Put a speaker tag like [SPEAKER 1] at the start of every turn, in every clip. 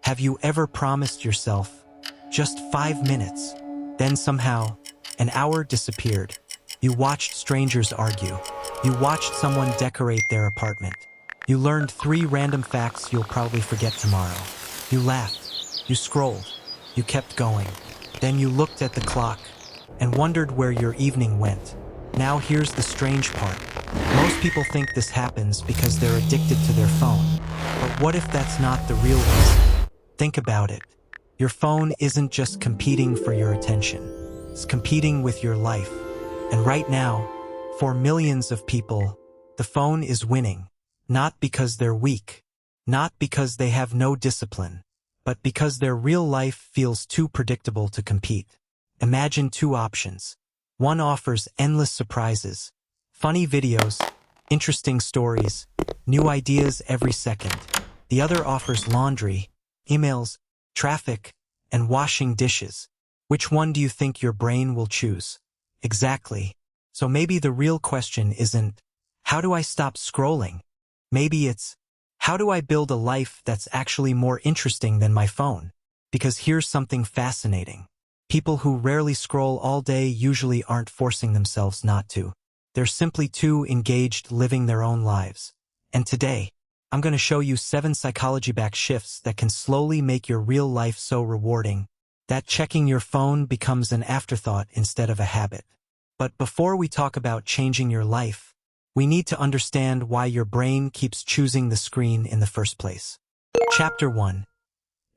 [SPEAKER 1] Have you ever promised yourself just 5 minutes? Then somehow, an hour disappeared. You watched strangers argue. You watched someone decorate their apartment. You learned 3 random facts you'll probably forget tomorrow. You laughed. You scrolled. You kept going. Then you looked at the clock and wondered where your evening went. Now here's the strange part. Most people think this happens because they're addicted to their phone. But what if that's not the real reason? Think about it. Your phone isn't just competing for your attention. It's competing with your life. And right now, for millions of people, the phone is winning. Not because they're weak. Not because they have no discipline. But because their real life feels too predictable to compete. Imagine 2 options. One offers endless surprises, funny videos, interesting stories, new ideas every second. The other offers laundry, emails, traffic, and washing dishes. Which one do you think your brain will choose? Exactly. So maybe the real question isn't, how do I stop scrolling? Maybe it's, how do I build a life that's actually more interesting than my phone? Because here's something fascinating. People who rarely scroll all day usually aren't forcing themselves not to. They're simply too engaged living their own lives. And today, I'm going to show you 7 psychology-backed shifts that can slowly make your real life so rewarding that checking your phone becomes an afterthought instead of a habit. But before we talk about changing your life, we need to understand why your brain keeps choosing the screen in the first place. Chapter 1.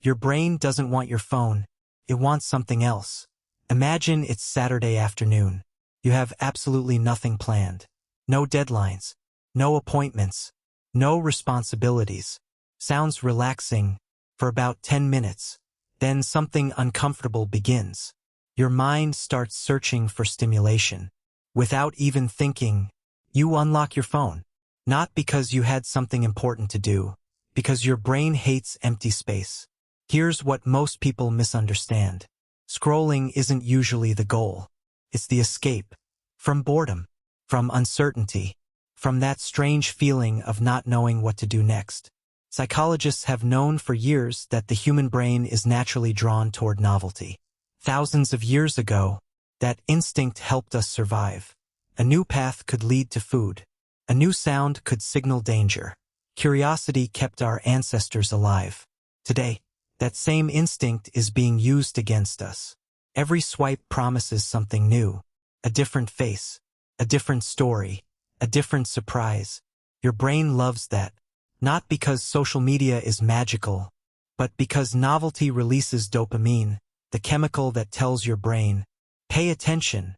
[SPEAKER 1] Your brain doesn't want your phone. It wants something else. Imagine it's Saturday afternoon. You have absolutely nothing planned. No deadlines. No appointments. No responsibilities. Sounds relaxing for about 10 minutes. Then something uncomfortable begins. Your mind starts searching for stimulation. Without even thinking, you unlock your phone. Not because you had something important to do, because your brain hates empty space. Here's what most people misunderstand. Scrolling isn't usually the goal. It's the escape. From boredom. From uncertainty. From that strange feeling of not knowing what to do next. Psychologists have known for years that the human brain is naturally drawn toward novelty. Thousands of years ago, that instinct helped us survive. A new path could lead to food. A new sound could signal danger. Curiosity kept our ancestors alive. Today, that same instinct is being used against us. Every swipe promises something new. A different face. A different story. A different surprise. Your brain loves that. Not because social media is magical, but because novelty releases dopamine, the chemical that tells your brain, pay attention.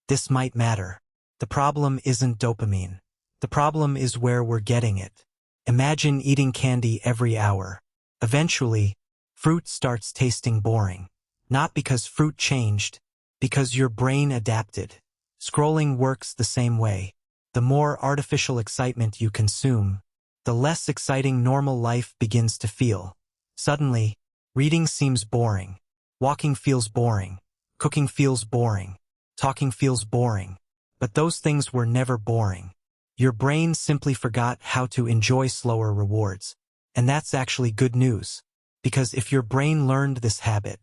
[SPEAKER 1] This might matter. The problem isn't dopamine. The problem is where we're getting it. Imagine eating candy every hour. Eventually, fruit starts tasting boring. Not because fruit changed, because your brain adapted. Scrolling works the same way. The more artificial excitement you consume, the less exciting normal life begins to feel. Suddenly, reading seems boring. Walking feels boring. Cooking feels boring. Talking feels boring. But those things were never boring. Your brain simply forgot how to enjoy slower rewards. And that's actually good news. Because if your brain learned this habit,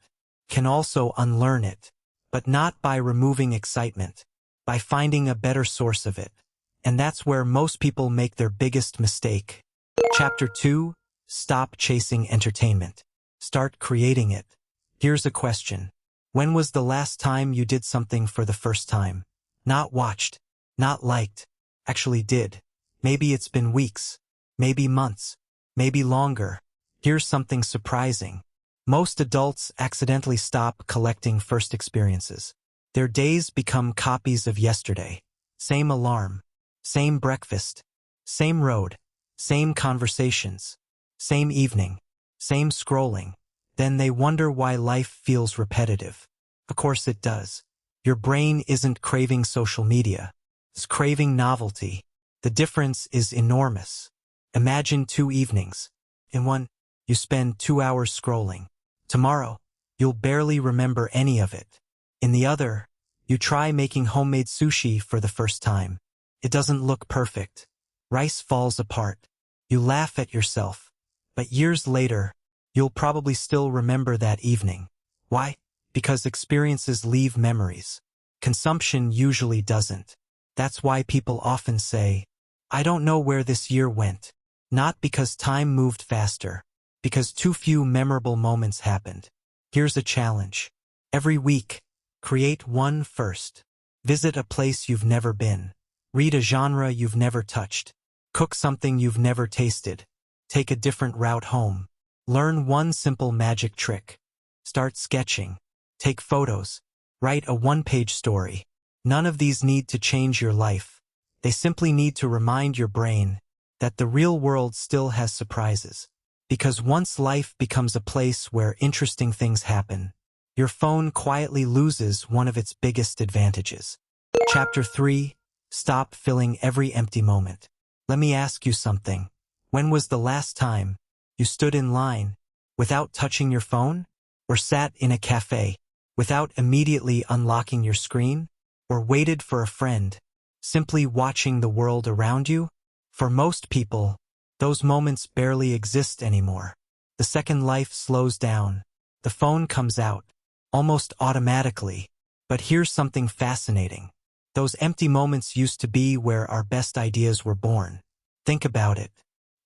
[SPEAKER 1] can also unlearn it. But not by removing excitement. By finding a better source of it. And that's where most people make their biggest mistake. Chapter 2. Stop chasing entertainment. Start creating it. Here's a question. When was the last time you did something for the first time? Not watched. Not liked. Actually did. Maybe it's been weeks. Maybe months. Maybe longer. Here's something surprising. Most adults accidentally stop collecting first experiences. Their days become copies of yesterday. Same alarm. Same breakfast. Same road. Same conversations. Same evening. Same scrolling. Then they wonder why life feels repetitive. Of course it does. Your brain isn't craving social media. It's craving novelty. The difference is enormous. Imagine 2 evenings. In one, you spend 2 hours scrolling. Tomorrow, you'll barely remember any of it. In the other, you try making homemade sushi for the first time. It doesn't look perfect. Rice falls apart. You laugh at yourself. But years later, you'll probably still remember that evening. Why? Because experiences leave memories. Consumption usually doesn't. That's why people often say, I don't know where this year went. Not because time moved faster, because too few memorable moments happened. Here's a challenge. Every week, create one first. Visit a place you've never been. Read a genre you've never touched. Cook something you've never tasted. Take a different route home. Learn one simple magic trick. Start sketching. Take photos. Write a one-page story. None of these need to change your life. They simply need to remind your brain that the real world still has surprises. Because once life becomes a place where interesting things happen, your phone quietly loses one of its biggest advantages. Chapter 3. Stop filling every empty moment. Let me ask you something. When was the last time you stood in line without touching your phone? Or sat in a cafe without immediately unlocking your screen? Or waited for a friend, simply watching the world around you? For most people, those moments barely exist anymore. The second life slows down. The phone comes out, almost automatically. But here's something fascinating. Those empty moments used to be where our best ideas were born. Think about it.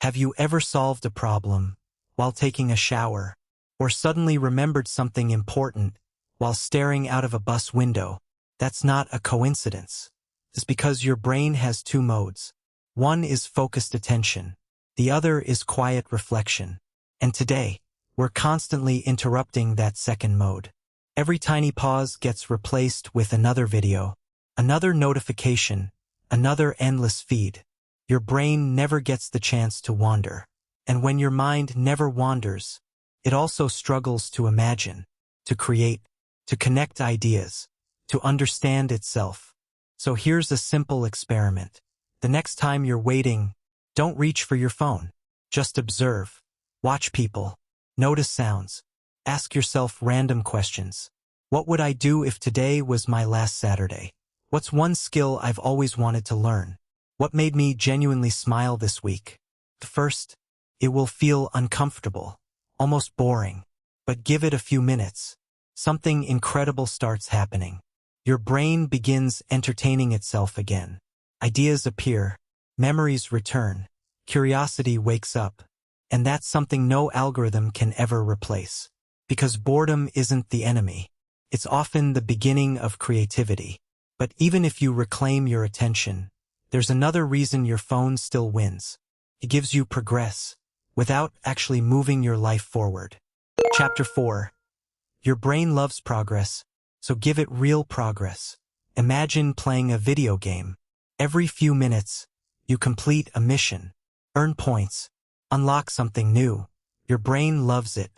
[SPEAKER 1] Have you ever solved a problem while taking a shower? Or suddenly remembered something important while staring out of a bus window? That's not a coincidence. It's because your brain has two modes. One is focused attention. The other is quiet reflection. And today, we're constantly interrupting that second mode. Every tiny pause gets replaced with another video, another notification, another endless feed. Your brain never gets the chance to wander. And when your mind never wanders, it also struggles to imagine, to create, to connect ideas, to understand itself. So here's a simple experiment. The next time you're waiting, don't reach for your phone. Just observe. Watch people. Notice sounds. Ask yourself random questions. What would I do if today was my last Saturday? What's one skill I've always wanted to learn? What made me genuinely smile this week? First, it will feel uncomfortable, almost boring. But give it a few minutes. Something incredible starts happening. Your brain begins entertaining itself again. Ideas appear. Memories return. Curiosity wakes up. And that's something no algorithm can ever replace. Because boredom isn't the enemy. It's often the beginning of creativity. But even if you reclaim your attention, there's another reason your phone still wins. It gives you progress, without actually moving your life forward. Chapter 4. Your brain loves progress, so give it real progress. Imagine playing a video game. Every few minutes, you complete a mission, earn points, unlock something new. Your brain loves it,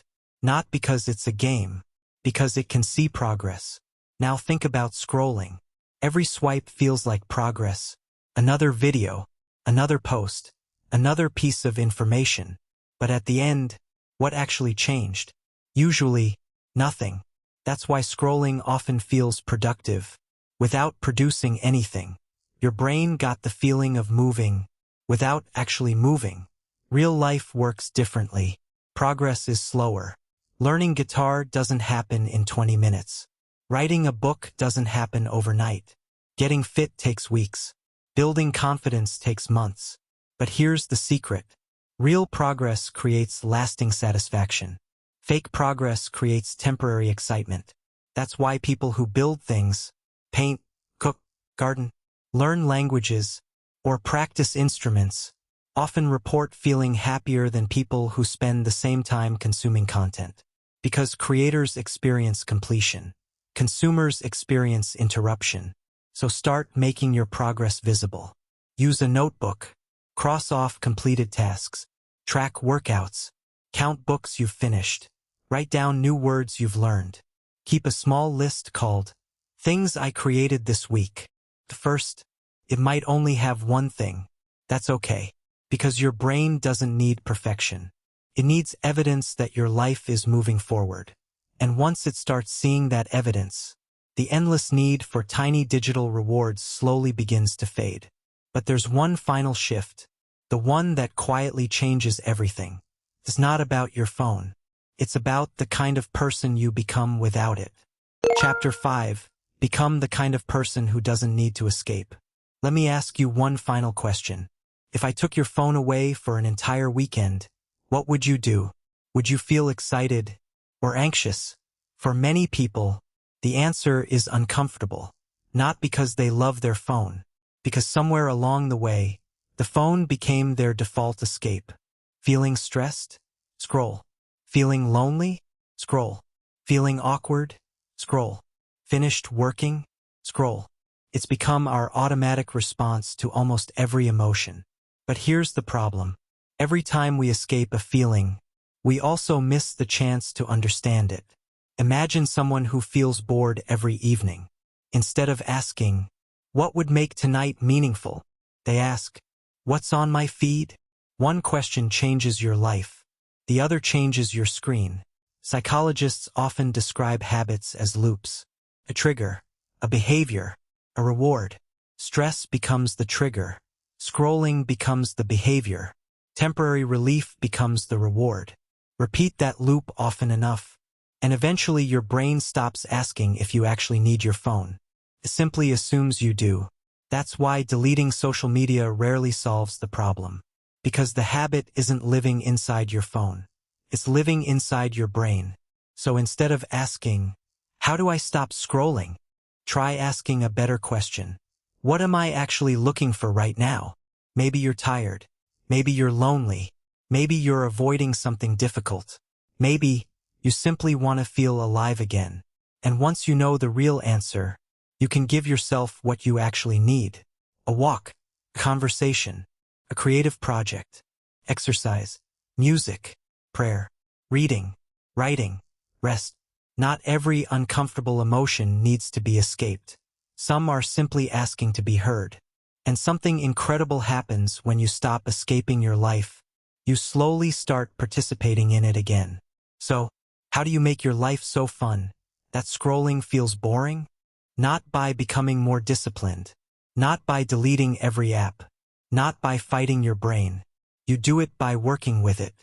[SPEAKER 1] not because it's a game, because it can see progress. Now think about scrolling. Every swipe feels like progress. Another video, another post, another piece of information. But at the end, what actually changed? Usually, nothing. That's why scrolling often feels productive, without producing anything. Your brain got the feeling of moving, without actually moving. Real life works differently. Progress is slower. Learning guitar doesn't happen in 20 minutes. Writing a book doesn't happen overnight. Getting fit takes weeks. Building confidence takes months. But here's the secret. Real progress creates lasting satisfaction. Fake progress creates temporary excitement. That's why people who build things, paint, cook, garden, learn languages, or practice instruments, often report feeling happier than people who spend the same time consuming content. Because creators experience completion. Consumers experience interruption. So start making your progress visible. Use a notebook. Cross off completed tasks. Track workouts. Count books you've finished. Write down new words you've learned. Keep a small list called Things I Created This Week. First, it might only have one thing. That's okay. Because your brain doesn't need perfection. It needs evidence that your life is moving forward. And once it starts seeing that evidence, the endless need for tiny digital rewards slowly begins to fade. But there's one final shift, the one that quietly changes everything. It's not about your phone. It's about the kind of person you become without it. Chapter 5. Become the kind of person who doesn't need to escape. Let me ask you one final question. If I took your phone away for an entire weekend, what would you do? Would you feel excited or anxious? For many people, the answer is uncomfortable. Not because they love their phone, because somewhere along the way, the phone became their default escape. Feeling stressed? Scroll. Feeling lonely? Scroll. Feeling awkward? Scroll. Finished working? Scroll. It's become our automatic response to almost every emotion. But here's the problem. Every time we escape a feeling, we also miss the chance to understand it. Imagine someone who feels bored every evening. Instead of asking, what would make tonight meaningful? They ask, what's on my feed? One question changes your life. The other changes your screen. Psychologists often describe habits as loops. A trigger, a behavior, a reward. Stress becomes the trigger. Scrolling becomes the behavior. Temporary relief becomes the reward. Repeat that loop often enough, and eventually your brain stops asking if you actually need your phone. It simply assumes you do. That's why deleting social media rarely solves the problem. Because the habit isn't living inside your phone. It's living inside your brain. So instead of asking, how do I stop scrolling? Try asking a better question. What am I actually looking for right now? Maybe you're tired. Maybe you're lonely. Maybe you're avoiding something difficult. Maybe you simply want to feel alive again. And once you know the real answer, you can give yourself what you actually need. A walk, a conversation, a creative project, exercise, music, prayer, reading, writing, rest. Not every uncomfortable emotion needs to be escaped. Some are simply asking to be heard. And something incredible happens when you stop escaping your life. You slowly start participating in it again. So, how do you make your life so fun that scrolling feels boring? Not by becoming more disciplined. Not by deleting every app. Not by fighting your brain. You do it by working with it.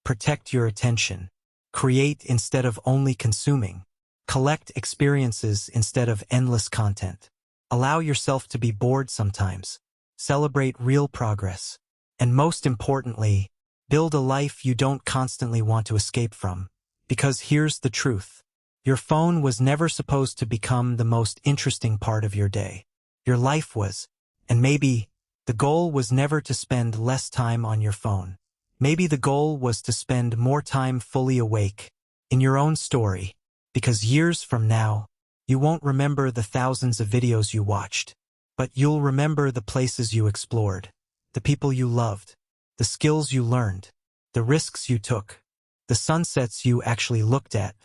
[SPEAKER 1] Protect your attention. Create instead of only consuming. Collect experiences instead of endless content. Allow yourself to be bored sometimes. Celebrate real progress. And most importantly, build a life you don't constantly want to escape from. Because here's the truth. Your phone was never supposed to become the most interesting part of your day. Your life was. And maybe the goal was never to spend less time on your phone. Maybe the goal was to spend more time fully awake in your own story. Because years from now, you won't remember the thousands of videos you watched, but you'll remember the places you explored, the people you loved, the skills you learned, the risks you took, the sunsets you actually looked at,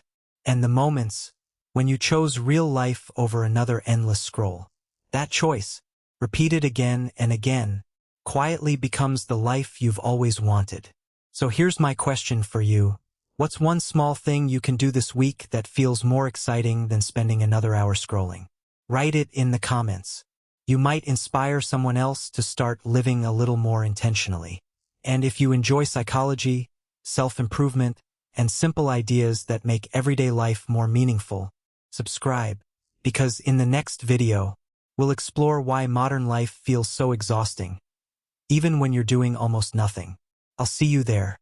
[SPEAKER 1] and the moments when you chose real life over another endless scroll. That choice, repeated again and again, quietly becomes the life you've always wanted. So here's my question for you. What's one small thing you can do this week that feels more exciting than spending another hour scrolling? Write it in the comments. You might inspire someone else to start living a little more intentionally. And if you enjoy psychology, self-improvement, and simple ideas that make everyday life more meaningful, subscribe, because in the next video, we'll explore why modern life feels so exhausting, even when you're doing almost nothing. I'll see you there.